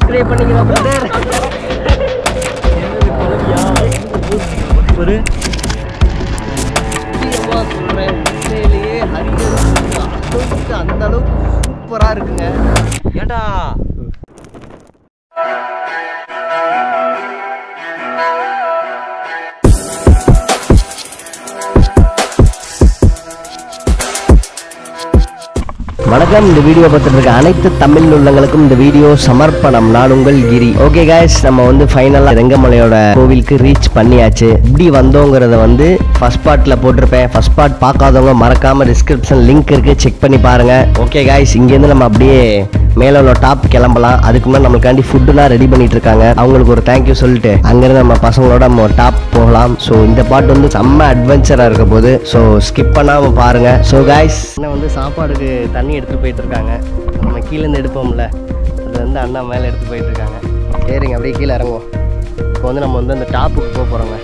Subscribe பண்ணிக்கிறோம் brother. ஒரு சொல்கிறேன், உண்மையிலேயே ஹரிஹர் அந்த அளவுக்கு சூப்பராக இருக்குங்க. ஏண்டா வணக்கம். இந்த வீடியோ பார்த்துட்டு இருக்க அனைத்து தமிழ் உள்ளங்களுக்கும் இந்த வீடியோ சமர்ப்பணம். நான் உங்கள் கிரி. ஓகே காய்ஸ், நம்ம வந்து ஃபைனலாக ரெங்கமலையோட கோவிலுக்கு ரீச் பண்ணியாச்சு. இப்படி வந்தோங்கிறத வந்து ஃபர்ஸ்ட் பார்ட்டில் போட்டிருப்பேன். ஃபர்ஸ்ட் பார்ட் பார்க்காதவங்க மறக்காமல் டிஸ்கிரிப்ஷன் லிங்க் இருக்குது, செக் பண்ணி பாருங்கள். ஓகே காய்ஸ், இங்கேருந்து நம்ம அப்படியே மேலே உள்ள டாப் கிளம்பலாம். அதுக்கு முன்னாடி நம்மளுக்காண்டி ஃபுட்டுலாம் ரெடி பண்ணிட்டு இருக்காங்க. அவங்களுக்கு ஒரு தேங்க்யூ சொல்லிட்டு அங்கேருந்து நம்ம பசங்களோட நம்ம டாப் போகலாம். ஸோ இந்த பாட்டு வந்து செம்ம அட்வென்ச்சராக இருக்க போது. ஸோ ஸ்கிப் பண்ணாமல் பாருங்கள். ஸோ காய்ஸ், அண்ணன் வந்து சாப்பாடுக்கு தண்ணி எடுத்துகிட்டு போயிட்டு இருக்காங்க. நம்ம கீழேருந்து எடுப்போம்ல, அது வந்து அண்ணா மேலே எடுத்து போயிட்டு இருக்காங்க. சரிங்க, அப்படியே கீழே இறங்குவோம். இப்போ வந்து நம்ம வந்து அந்த டாப்புக்கு போக போகிறோங்க.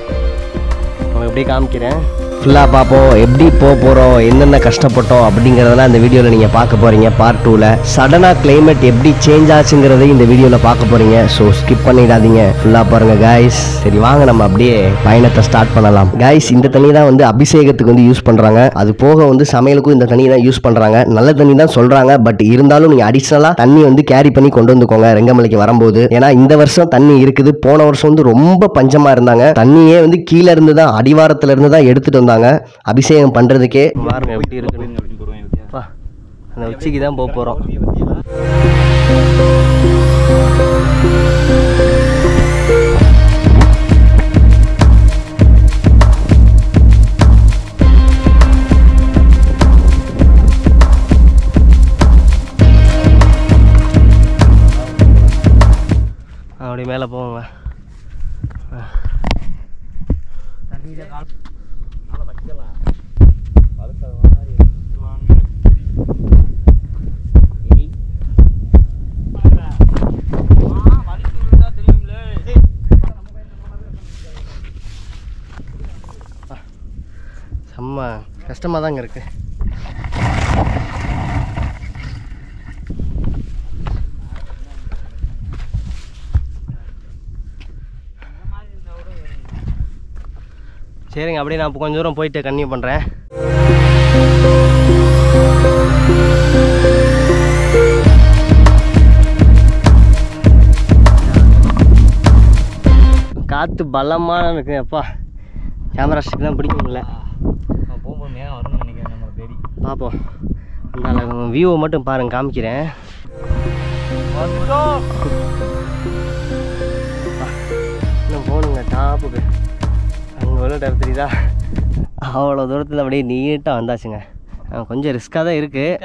உங்களுக்கு எப்படியே காமிக்கிறேன், ஃபுல்லாக பார்ப்போம். எப்படி போகிறோம், என்னென்ன கஷ்டப்பட்டோம் அப்படிங்கிறதெல்லாம் இந்த வீடியோவில் நீங்கள் பார்க்க போகிறீங்க. பார்ட் 2ல் சடனாக கிளைமேட் எப்படி சேஞ்ச் ஆச்சுங்கிறதையும் இந்த வீடியோவில் பார்க்க போகிறீங்க. ஸோ ஸ்கிப் பண்ணிடாதீங்க, ஃபுல்லாக பாருங்கள் காய்ஸ். சரி வாங்க நம்ம அப்படியே பயணத்தை ஸ்டார்ட் பண்ணலாம். காய்ஸ், இந்த தண்ணி தான் வந்து அபிஷேகத்துக்கு வந்து யூஸ் பண்ணுறாங்க. அது போக வந்து சமையலுக்கும் இந்த தண்ணி தான் யூஸ் பண்ணுறாங்க. நல்ல தண்ணி தான் சொல்கிறாங்க. பட் இருந்தாலும் நீங்கள் அடிஷ்னலாக தண்ணி வந்து கேரி பண்ணி கொண்டு வந்துக்கோங்க ரெங்கமலைக்கு வரும்போது. ஏன்னா இந்த வருஷம் தண்ணி இருக்குது. போன வருஷம் வந்து ரொம்ப பஞ்சமாக இருந்தாங்க. தண்ணியே வந்து கீழே இருந்து தான், அடிவாரத்துல இருந்து தான் எடுத்துட்டு வந்தாங்க அபிஷேகம் பண்றதுக்கே. பாருங்க எப்படி இருக்கு. அந்த உச்சிக்கு தான் போக போறோம். அப்படி மேலே போவோங்க. செம்ம கஷ்டமாக தாங்க இருக்கு. சரிங்க, அப்படியே நான் இப்போ கொஞ்சம் தூரம் போயிட்டு கன்டினியூ பண்ணுறேன். காற்று பலமாக இருக்கு. அப்பா கேமரா ஸ்டிக் தான் பிடிக்க முடியல. பார்ப்போம். அந்த வியூவை மட்டும் பாருங்க, காமிக்கிறேன். இன்னும் போகணுங்க டாப்புக்கு. அங்கே எவ்வளோ டைம் தெரியுதா? அவ்வளோ தூரத்தில் அப்படியே நீட்டாக வந்தாச்சுங்க. கொஞ்சம் ரிஸ்க்காக தான் இருக்குது,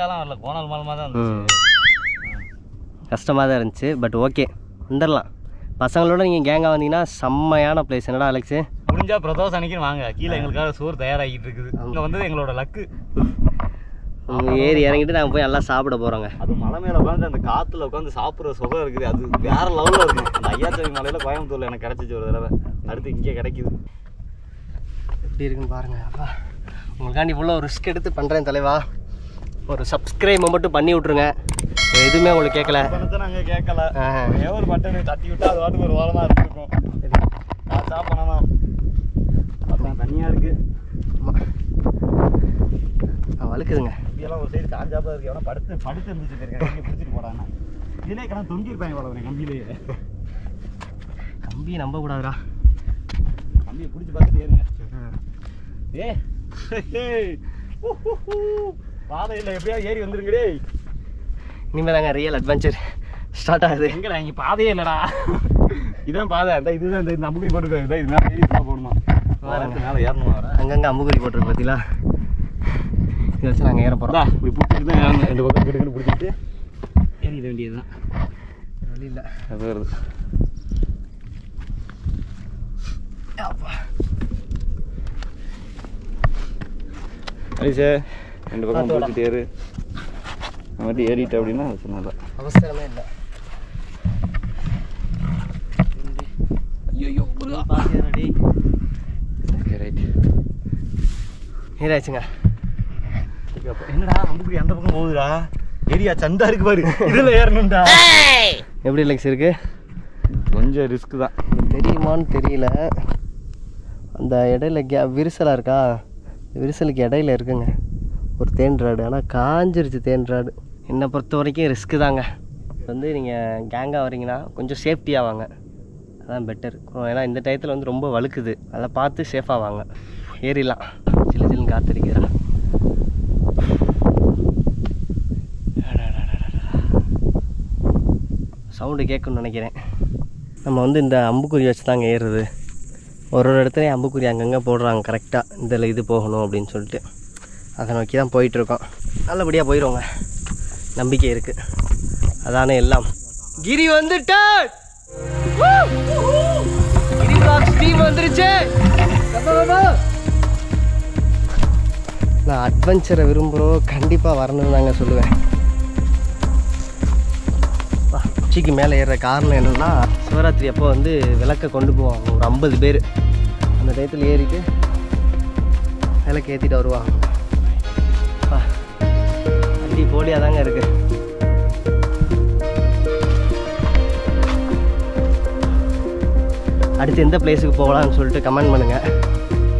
கஷ்டமாக தான் இருந்துச்சு. பட் ஓகே, வந்துடலாம். பசங்களோட நீங்கள் கேங்காக வந்தீங்கன்னா செம்மையான பிளேஸ். என்னடா அலெக்ஸு? முடிஞ்சா பிரதோஷம் அன்னைக்கு வாங்க. கீழே எங்களுக்காக சோறு தயாராகிட்டு இருக்குது. இங்கே வந்து எங்களோட லக்கு. ஏறி இறங்கிட்டு நாங்கள் போய் நல்லா சாப்பிட போகிறோங்க. அது மலை மேலே உட்காந்து அந்த காற்றுல உட்காந்து சாப்பிட்ற சுகம் இருக்குது. அது வேற லெவலில் இருக்கும். அந்த ஐயாச்சேரி மலையில் கோயம்புத்தூரில் எனக்கு கிடச்சிச்சு ஒரு தடவை. அடுத்து இங்கே கிடைக்குது. எப்படி இருக்குன்னு பாருங்கள். அப்பா உங்களுக்காண்டி இவ்வளோ ரிஸ்க் எடுத்து பண்ணுறேன் தலைவா. ஒரு சப்ஸ்கிரைப் மட்டும் பண்ணி விட்ருங்க. எதுவுமே உங்களுக்கு கேட்கல. நாங்கள் கேட்கல. ஒரு பட்டனை தட்டி விட்டு அது வாட்டுக்கு ஒரு வாரமாக இருந்திருக்கும். காசா பணமா அதான் தனியாக இருக்குது. வழுக்குதுங்க. இப்படியெல்லாம் ஒரு சைடு சார்ஜாப்பாக இருக்குது. எவ்வளோ படுத்து இருந்துச்சு கம்பியை பிடிச்சிட்டு போடாங்க. இதிலே கிடந்து தொங்கியிருப்பாங்க போல கம்பியிலேயே. கம்பியை நம்ப கூடாதுடா. கம்பியை பிடிச்சி பார்த்துட்டு ஏறுங்க. பாதை இல்லை, எப்படியாவது ஏறி வந்துருங்கடே. இனிமேல் தாங்க ரியல் அட்வென்ச்சர் ஸ்டார்ட் ஆகுது. எங்கடா இங்கே பாதையே இல்லைடா. இதுதான் பாதை. அந்த இதுதான் இந்த அம்புக்குறி போட்டுருக்காங்க. இது மேலே ஏறி போகணுமா? மேலே ஏறணுமா? அங்கங்கே அம்புக்குறி போட்டுருக்கு பார்த்தீங்களா? இதை வச்சு நாங்கள் ஏற போகிறோம். இப்படி பிடிச்சிட்டு தான் ஏறணும். ரெண்டு பக்கம் கிட்ட பிடிச்சிட்டு ஏறிட வேண்டியது தான். வழி இல்லை. அது வருது. சரி சார், ரெண்டு பக்கம் பிடிச்சிட்டு ஏறு. மட்டும் ஏறிட்டு அப்படின்னா சொன்னால அவசரமே இல்லை. ஐயோ பாத்தியாடி. ரைட், நீராச்சுங்க. என்னடா அம்புக்குடி அந்த பக்கம் போகுதுடா. ஏரியா சந்தா இருக்கு பாரு, இதுல ஏறணும்டா. எப்படி ரிலாக்ஸ் இருக்குது? கொஞ்சம் ரிஸ்க்கு தான். தெரியுமான்னு தெரியல. அந்த இடையில விரிசலாக இருக்கா, விரிசலுக்கு இடையில இருக்குங்க ஒரு தேன் ராடு. ஆனால் காஞ்சிருச்சு தேன் ராடு. என்னை பொறுத்த வரைக்கும் ரிஸ்க்கு தாங்க. வந்து நீங்கள் கேங்காக வரீங்கன்னா கொஞ்சம் சேஃப்டியாக வாங்க, அதான் பெட்டர். ஏன்னா இந்த டயத்தில் வந்து ரொம்ப வழுக்குது, அதை பார்த்து சேஃபாக வாங்க. ஏறிடலாம். சில்லு சில்லுன்னு காத்திருக்கிறேன். சவுண்டு கேட்கணும்னு நினைக்கிறேன். நம்ம வந்து இந்த அம்புக்குறி வச்சு தாங்க ஏறுறது. ஒரு இடத்துலையும் அம்புக்குறி அங்கங்கே போடுறாங்க கரெக்டாக, இதில் இது போகணும் அப்படின்னு சொல்லிட்டு. அதை நோக்கி தான் போயிட்டுருக்கோம். நல்லபடியாக போயிடுவோங்க, நம்பிக்கை இருக்குது. அதானே எல்லாம். கிரி வந்துட்டா, கிரி vlogs டீம் வந்துருச்சு. நான் அட்வென்ச்சரை விரும்புகிறோம், கண்டிப்பாக வரணும்னு தாங்க சொல்லுவேன். உச்சிக்கு மேலே ஏறுற காரணம் என்னென்னா, சிவராத்திரி அப்போ வந்து விளக்கை கொண்டு போவாங்க ஒரு 50 பேர். அந்த டயத்தில் ஏறிட்டு விளக்கு ஏற்றிட்டு வருவாங்க. அடி போலியாக தாங்க இருக்குது. அடுத்து எந்த பிளேஸுக்கு போகலான்னு சொல்லிட்டு கமெண்ட் பண்ணுங்கள்,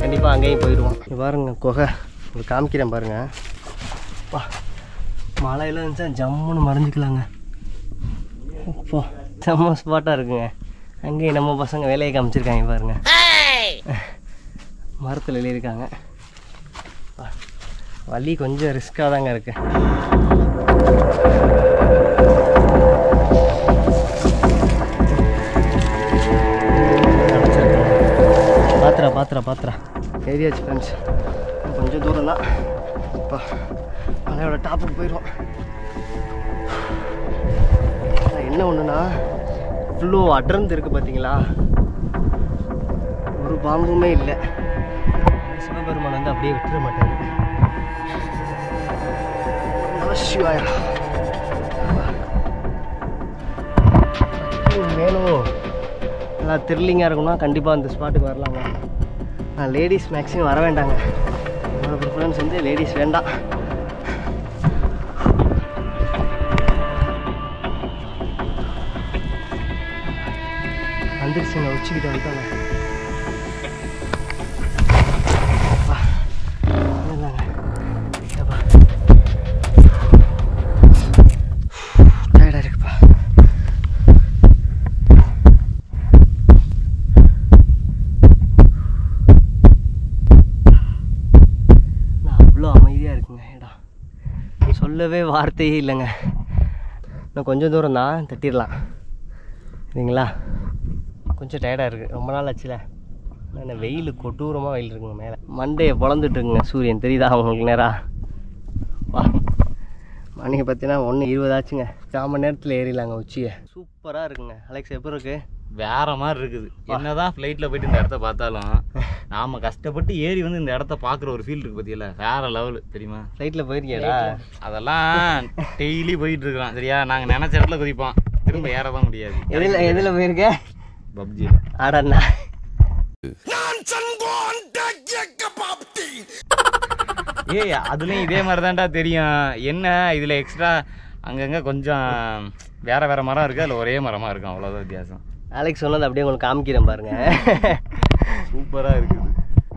கண்டிப்பாக அங்கேயும் போயிடுவோம். பாருங்க குகை உங்களுக்கு காமிக்கிறேன் பாருங்கள். அப்பா மழையில் இருந்துச்சா ஜம்முன்னு மறைஞ்சிக்கலாங்க. அப்போ செம்ம ஸ்பாட்டாக இருக்குங்க. அங்கேயும் நம்ம பசங்க வேலையை காமிச்சிருக்காங்க பாருங்க, மரத்தில் எழுதியிருக்காங்க. வழி கொஞ்சம் ரிஸ்க்காக தாங்க இருக்குது. பாத்திரா ஏரியாச்சு ஃப்ரெண்ட்ஸ். கொஞ்சம் தூரம் தான். இப்போ மலையோட டாப்புக்கு போயிடுவோம். என்ன ஒன்றுனா, இவ்வளோ அடர்ந்து இருக்குது பார்த்தீங்களா, ஒரு பாம்புமே இல்லை. சிவபெருமான் வந்து அப்படியே விட்டுற மாட்டாரு. வேணும் நல்லா த்ரில்லிங்காக இருக்கும்னா கண்டிப்பாக அந்த ஸ்பாட்டுக்கு வரலாங்க. லேடிஸ் மேக்ஸிமம் வர வேண்டாங்க. என்னோட ப்ரிஃபரன்ஸ் வந்து லேடிஸ் வேண்டாம். வந்துருச்சுங்க, உச்சிக்கிட்ட வந்துட்டாங்க. டயர்டாக இருக்குப்பா. அவ்வளோ அமைதியாக இருக்குங்க இடம், சொல்லவே வார்த்தையே இல்லைங்க. இன்னும் கொஞ்சம் தூரம் தான், தட்டிடலாம் சரிங்களா. கொஞ்சம் டயர்டாக இருக்குது, ரொம்ப நாள் ஆச்சுல. ஆனால் வெயில் கொட்டூரமாக வெயில் இருக்குங்க. மேலே மண்டையை பொழந்துட்டுருக்குங்க சூரியன், தெரியுதா உங்களுக்கு நேராக? வா மணியை பார்த்தீங்கன்னா 1:20 ஆச்சுங்க. 4 மணி நேரத்தில் ஏறிடலாங்க உச்சியை. சூப்பராக இருக்குங்க. அலெக்ஸ் எப்படி இருக்குது? வேற மாதிரி இருக்குது. என்னதான் ஃப்ளைட்டில் போயிட்டு இந்த இடத்த பார்த்தாலும் நாம் கஷ்டப்பட்டு ஏறி வந்து இந்த இடத்த பார்க்குற ஒரு ஃபீல் இருக்குது பற்றியில, வேற லெவலு தெரியுமா? ஃப்ளைட்டில் போயிருக்கியாடா? அதெல்லாம் டெய்லி போயிட்டு இருக்கிறோம் சரியா. நாங்கள் நினச்ச இடத்துல குதிப்போம், திரும்ப ஏறதான் முடியாது. எதில் போயிருக்க? பப்ஜி. ஆடண்ணா ஏய் அதுலேயும் இதே மாதிரி தான்டா தெரியும். என்ன இதில் எக்ஸ்ட்ரா அங்கங்கே கொஞ்சம் வேற வேற மரம் இருக்குது, அதில் ஒரே மரமாக இருக்கும், அவ்வளோதான் வித்தியாசம். அலெக்ஸ் சொன்னது அப்படியே உங்களுக்கு காமிக்கிறேன் பாருங்க. சூப்பராக இருக்குது.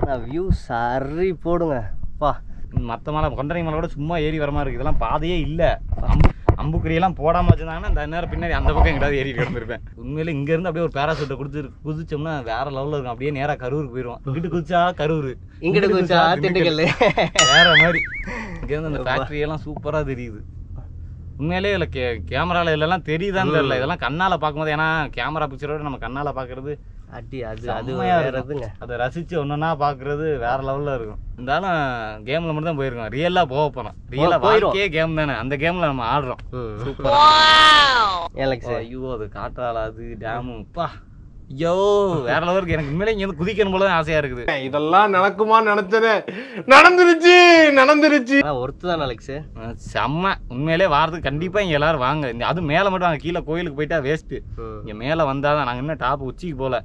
நான் வியூ சரி போடுங்க பா. மற்ற மலை கொண்டரை மலை கூட சும்மா ஏறி வர மாதிரி இருக்குது. இதெல்லாம் பாதையே இல்லை. அம்புக்குறியெல்லாம் போடாமல் வச்சுருந்தாங்கன்னா இந்த நேரம் பின்னாடி அந்த பக்கம் எங்கிட்டாவது ஏறி கிடந்திருப்பேன். உண்மையிலே இங்கேருந்து அப்படியே ஒரு பேராசூட்டை குதிச்சோம்னா வேற லெவலில் இருக்கும். அப்படியே நேராக கரூருக்கு போயிடுவோம். இங்கிட்டு குதிச்சா கரூர், இங்கிட்டு குதிச்சா திண்டுக்கல், வேற மாதிரி. இங்கேருந்து அந்த ஃபேக்ட்ரியெல்லாம் சூப்பராக தெரியுது. உண்மையிலே இல்லை கேமராவில் இல்லைலாம் தெரியுதான்னு தெரியல. இதெல்லாம் கண்ணால் பார்க்கும்போது, ஏன்னா கேமரா பிக்சரோட நம்ம கண்ணால் பார்க்குறது அடி அது அது வேறதுங்க. அதை ரசித்து ஒன்றுன்னா பார்க்குறது வேற லெவலில் இருக்கும். இருந்தாலும் கேமில் மட்டும் தான் போயிருக்கோம். ரியலாக போக போகிறோம். ரியலாக வாழ்க்கையே கேம் தானே, அந்த கேமில் நம்ம ஆடுறோம். சூப்பராக. ஐயோ அது காற்றால அது டேமுப்பா, ஐயோ வேற லெவலுக்கு. எனக்கு உண்மையிலே இங்கே குதிக்கணும் போல தான் ஆசையாக இருக்குது. இதெல்லாம் நடக்குமா நினைச்சேன், நடந்துருச்சு. ஒருத்து தான் அலெக்ஸ், செம்ம. உண்மையிலே வாரத்துக்கு கண்டிப்பாக இங்கே எல்லாரும் வாங்க. அதுவும் மேலே மட்டும் வாங்க, கீழே கோயிலுக்கு போயிட்டா வேஸ்ட்டு. இங்கே மேலே வந்தால் தான். நாங்கள் இன்னும் டாப் உச்சிக்கு போகல.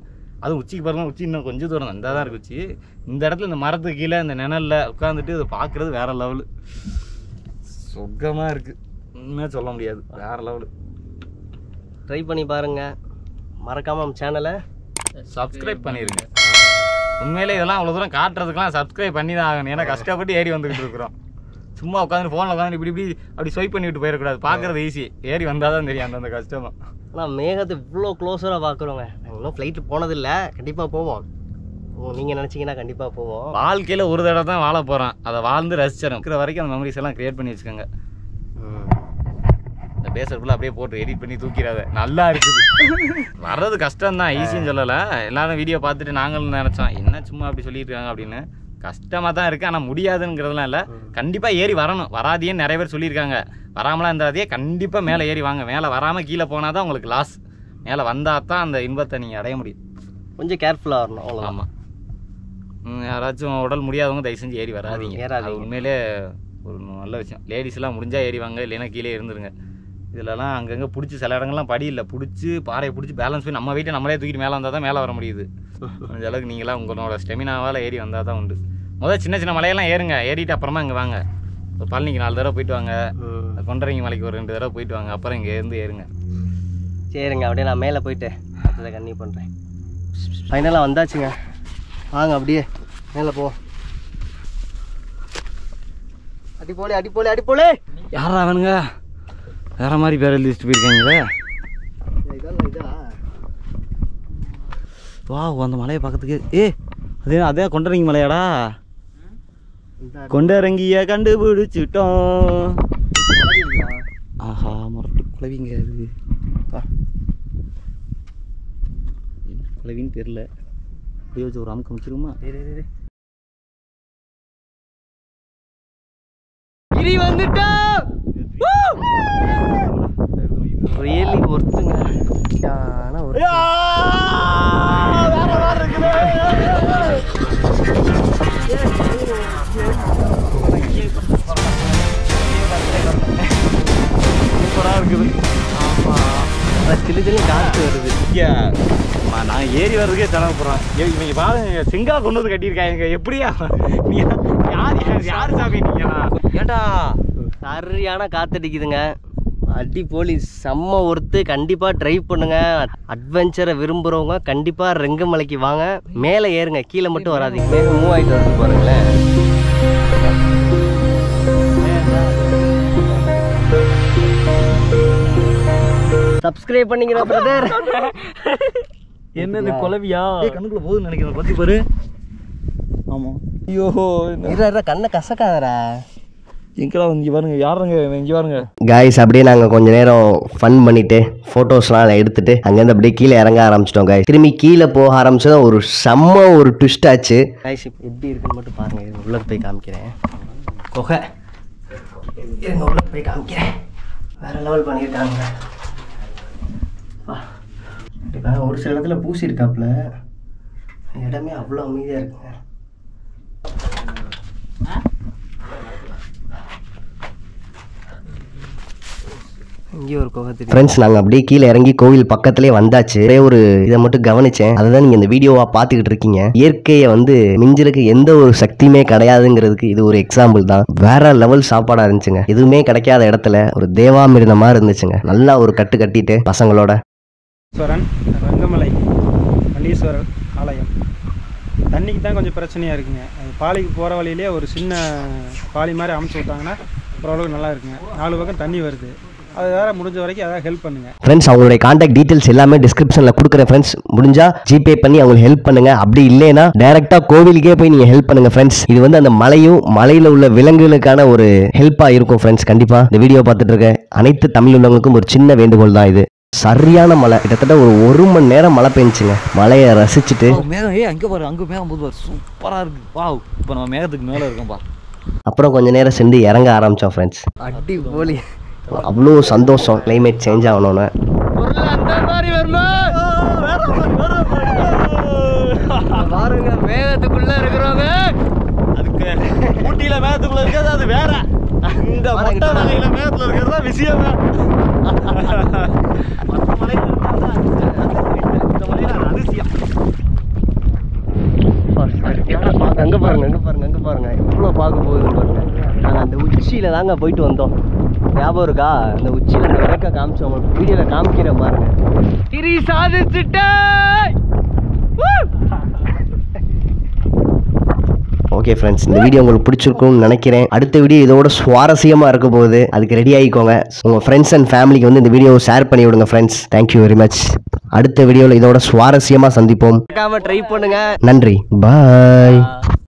அதுவும் உச்சிக்கு பாருங்க, உச்சி இன்னும் கொஞ்சம் தூரம் தான், தான் இருக்கு உச்சி. இந்த இடத்துல இந்த மரத்துக்கு கீழே இந்த நிழலில் உட்காந்துட்டு இதை பார்க்குறது வேற லெவலு. சுகமாக இருக்குது, உண்மையாக சொல்ல முடியாது, வேற லெவலு. ட்ரை பண்ணி பாருங்கள். மறக்காமல் நம்ம சேனலை சப்ஸ்கிரைப் பண்ணிடுங்க. உண்மையிலே இதெல்லாம் அவ்வளோ தூரம் காட்டுறதுக்குலாம் சப்ஸ்கிரைப் பண்ணி தான் ஆகணும். ஏன்னா கஷ்டப்பட்டு ஏறி வந்துக்கிட்டு இருக்கிறோம். சும்மா உட்காந்து ஃபோனில் உட்காந்து இப்படி அப்படி ஸ்வைப் பண்ணிவிட்டு போயிடக்கூடாது. பார்க்குறது ஈஸி, ஏறி வந்தால் தான் தெரியும் அந்த கஷ்டமாக. ஆனால் மேகத்தை இவ்வளோ க்ளோஸராக பார்க்குறோங்க. நாங்கள் இன்னும் ஃப்ளைட்டில் போனதில்லை, கண்டிப்பாக போவோம். நீங்கள் நினச்சிங்கன்னா கண்டிப்பாக போவோம். வாழ்க்கையில் ஒரு தடவை தான் வாழ போகிறோம், அதை வாழ்ந்து ரசிச்சிடும். இருக்கிற வரைக்கும் அந்த மெமரிஸ் எல்லாம் க்ரியேட் பண்ணி வச்சுக்கோங்க. இந்த பேசுறதுக்குள்ள அப்படியே போட்டு எடிட் பண்ணி தூக்கிறாத. நல்லா இருக்குது. வர்றது கஷ்டம் தான், ஈஸின்னு சொல்லலை. எல்லாரும் வீடியோ பார்த்துட்டு நாங்களும் நினச்சோம் என்ன சும்மா அப்படி சொல்லிட்டு இருக்காங்க அப்படின்னு. கஷ்டமாக தான் இருக்குது, ஆனால் முடியாதுங்கிறதுலாம் இல்லை. கண்டிப்பாக ஏறி வரணும். வராதியன்னு நிறைய பேர் சொல்லியிருக்காங்க. வராமலாம் இருந்தாதே, கண்டிப்பாக மேலே ஏறி வாங்க. மேலே வராமல் கீழே போனால் தான் உங்களுக்கு லாஸ். மேலே வந்தால் தான் அந்த இன்பத்தை நீங்கள் அடைய முடியும். கொஞ்சம் கேர்ஃபுல்லாக வரணும், அவ்வளோ. ஆமாம், யாராச்சும் உடல் முடியாதவங்க தயவு செஞ்சு ஏறி வராதிங்க. அது உண்மையிலே ஒரு நல்ல விஷயம். லேடிஸ்லாம் முடிஞ்சால் ஏறி வாங்க, இல்லைன்னா கீழே இருந்துருங்க. இதிலலாம் அங்கங்கே பிடிச்சி சில இடங்கள்லாம் படி இல்லை, பிடிச்சி பாறையை பிடிச்சி பேலன்ஸ் பண்ணி நம்ம வீட்டை நம்மளே தூக்கிட்டு மேலே வந்தால் தான் மேலே வர முடியுது. அந்த அளவுக்கு நீங்களாம் உங்களோட ஸ்டெமினாவால் ஏறி வந்தால் தான் உண்டு. முதல்ல சின்ன சின்ன மலையெல்லாம் ஏறுங்க, ஏறிட்டு அப்புறமா இங்கே வாங்க. ஒரு பழனிக்கு 4 தடவை போயிட்டு வாங்க, கொண்டரங்கி மலைக்கு ஒரு 2 தடவை போயிட்டு வாங்க, அப்புறம் இங்கே இருந்து ஏறுங்க. சரிங்க, அப்படியே நான் மேலே போயிட்டு அதை கன்னியூ பண்ணுறேன். ஃபைனலாக வந்தாச்சுங்க, வாங்க அப்படியே மேலே போ. அடிப்போலே அடிப்போலே அடிப்போலே. யாரா அவனுங்க வேற மாதிரி பேர் எழுதி வச்சுட்டு போயிருக்காங்களே. வா, அந்த மலையை பார்க்கறதுக்கு அதே கொண்டரங்கி மலையாடா. கொண்டரங்கிய கண்டுபிடிச்சிட்டோம். ஆஹா, முரட்டு குழவிங்க. அது என்ன குழவின்னு தெரியல. அப்படியே வச்சு ஒரு அமுக்கு அமைச்சிருமா. கிரி வந்துட்டா. ரியலி ஒர்த்துங்க. சூப்பராக இருக்குது. ஆமாம், சில்லு சில்லு காற்று வருது. நான் ஏறி வர்றதுக்கே செலவு போகிறேன். இவங்க பாருங்க, செங்கலை கொண்டு வந்து கட்டியிருக்காங்க. எப்படியா நீ யார் சாமி நீங்களா? ஏண்டா சரியான காத்தடிக்குதுங்க. அடி போலி, செம்ம ஒர்த்து. கண்டிப்பாக ட்ரை பண்ணுங்க. அட்வென்ச்சரை விரும்புகிறவங்க கண்டிப்பாக ரெங்கமலைக்கு வாங்க. மேலே ஏறுங்க, கீழே மட்டும் வராதிங்க. மேலே மூவ் ஆகிட்டு வருது பாருங்களேன். சப்ஸ்கிரைப் பண்ணிக்கிற பிரதர். என்னது குழவியா? கண்ணுக்குள்ள போகுதுன்னு நினைக்கிறேன். பத்தி பாரு. ஆமாம். ஐயோ, கண்ணை கசக்காதரா. எங்கெல்லாம் இங்கே பாருங்க, யாருங்க இங்கே பாருங்க. காய்ஸ், அப்படியே நாங்கள் கொஞ்ச நேரம் ஃபன் பண்ணிட்டு ஃபோட்டோஸ்லாம் எடுத்துட்டு அங்கேருந்து அப்படியே கீழே இறங்க ஆரம்பிச்சிட்டோம். காய்ஸ், திரும்பி கீழே போக ஆரம்பிச்சதும் ஒரு செம்ம ஒரு ட்விஸ்ட் ஆச்சு. காய்ஸ், எப்படி இருக்குன்னு மட்டும் பாருங்க. உள்ள போய் காமிக்கிறேன். குகை இருங்க, உள்ள போய் காமிக்கிறேன். வேற லெவல் பண்ணியிருக்காங்க. ஒரு சில இடத்துல பூசி இருக்காப்புல. இடமே அவ்வளோ அமைதியாக இருக்குங்க. ஃப்ரெண்ட்ஸ், நாங்கள் அப்படியே கீழே இறங்கி கோவில் பக்கத்துலேயே வந்தாச்சு. ஒரே ஒரு இதை மட்டும் கவனிச்சேன், அதுதான் நீங்கள் இந்த வீடியோவாக பார்த்துக்கிட்டு இருக்கீங்க. இயற்கையை மிஞ்சிருக்கு எந்த ஒரு சக்தியுமே கிடையாதுங்கிறதுக்கு இது ஒரு எக்ஸாம்பிள் தான். வேற லெவல் சாப்பாடாக இருந்துச்சுங்க. எதுவுமே கிடைக்காத இடத்துல ஒரு தேவாமிர்த மாதிரி இருந்துச்சுங்க. நல்லா ஒரு கட்டு கட்டிட்டு பசங்களோட. ரங்கமலை மல்லீஸ்வரர் ஆலயம். தண்ணிக்கு தான் கொஞ்சம் பிரச்சனையாக இருக்குங்க. அது பாலிக்கு போகிற வழியிலே ஒரு சின்ன பாலி மாதிரி அமைச்சு விட்டாங்கன்னா ஓரளவுக்கு நல்லா இருக்குங்க. 4 பக்கம் தண்ணி வருது. அது வேற முடிஞ்ச வரைக்கும் அதான் ஹெல்ப் பண்ணுங்க ஃப்ரெண்ட்ஸ். அவங்களுடைய கான்டாக்ட் டீடைல்ஸ் எல்லாமே டிஸ்கிரிப்ஷன்ல கொடுக்குறேன் ஃப்ரெண்ட்ஸ். முடிஞ்சா ஜிபே பண்ணி அவங்களுக்கு ஹெல்ப் பண்ணுங்க. அப்படி இல்லைன்னா டைரக்டா கோவிலுக்கே போய் நீங்க ஹெல்ப் பண்ணுங்க ஃப்ரெண்ட்ஸ். இது அந்த மலையும் மலையில உள்ள விலங்குகளுக்கான ஒரு ஹெல்ப்பா இருக்கும் ஃப்ரெண்ட்ஸ். கண்டிப்பா இந்த வீடியோ பார்த்துட்டு இருக்க அனைத்து தமிழ் உள்ளவங்களுக்கும் ஒரு சின்ன வேண்டுகோள் தான் இது. சரியான மழை, கிட்டத்தட்ட ஒரு மணி நேரம் மழை பெஞ்சுங்க. மழையை ரசிச்சுட்டு மேகம் அங்கே பாரு, அங்கே மேகம் போது சூப்பராக இருக்கு. வாவ், இப்போ நம்ம மேகத்துக்கு மேலே இருக்கோம்பா. அப்புறம் கொஞ்ச நேரம் சென்று இறங்க ஆரம்பிச்சோம் ஃப்ரெண்ட்ஸ். அடி போலி, அவ்வளோ சந்தோஷம் கிளைமேட் சேஞ்ச் ஆகணும்னு. பாருங்க, மேகத்துக்குள்ள இருக்கிறவங்க. அதுக்கு ஊட்டியில மேகத்துக்குள்ள இருக்கிறது அது வேற. இந்த மொட்டை மலையில மேகத்துல இருக்கிறதா விஷயமே. அங்க பாருங்க, அங்க பாருங்க, அங்க பாருங்க, எவ்வளோ பார்க்க போகுதுன்னு பாருங்க. நாங்கள் அந்த உச்சியில தாங்க போயிட்டு வந்தோம். ஞாபகம் இருக்கா அந்த உச்சியில் அந்த விளக்க காமிச்சோம் உங்களுக்கு வீடியோவில் காமிக்கிற பாருங்க திரி சாதிச்சுட்டே ஓகே ஃப்ரெண்ட்ஸ் இந்த வீடியோ உங்களுக்கு பிடிச்சிருக்கும்னு நினைக்கிறேன் அடுத்த வீடியோ இதோட சுவாரஸ்யமாக இருக்க போகுது அதுக்கு ரெடி ஆகிக்கோங்க உங்கள் ஃப்ரெண்ட்ஸ் அண்ட் ஃபேமிலிக்கு வந்து இந்த வீடியோவை ஷேர் பண்ணி விடுங்க ஃப்ரெண்ட்ஸ் தேங்க்யூ வெரி மச் அடுத்த வீடியோவில் இதோட சுவாரஸ்யமாக சந்திப்போம் ட்ரை பண்ணுங்க நன்றி பாய்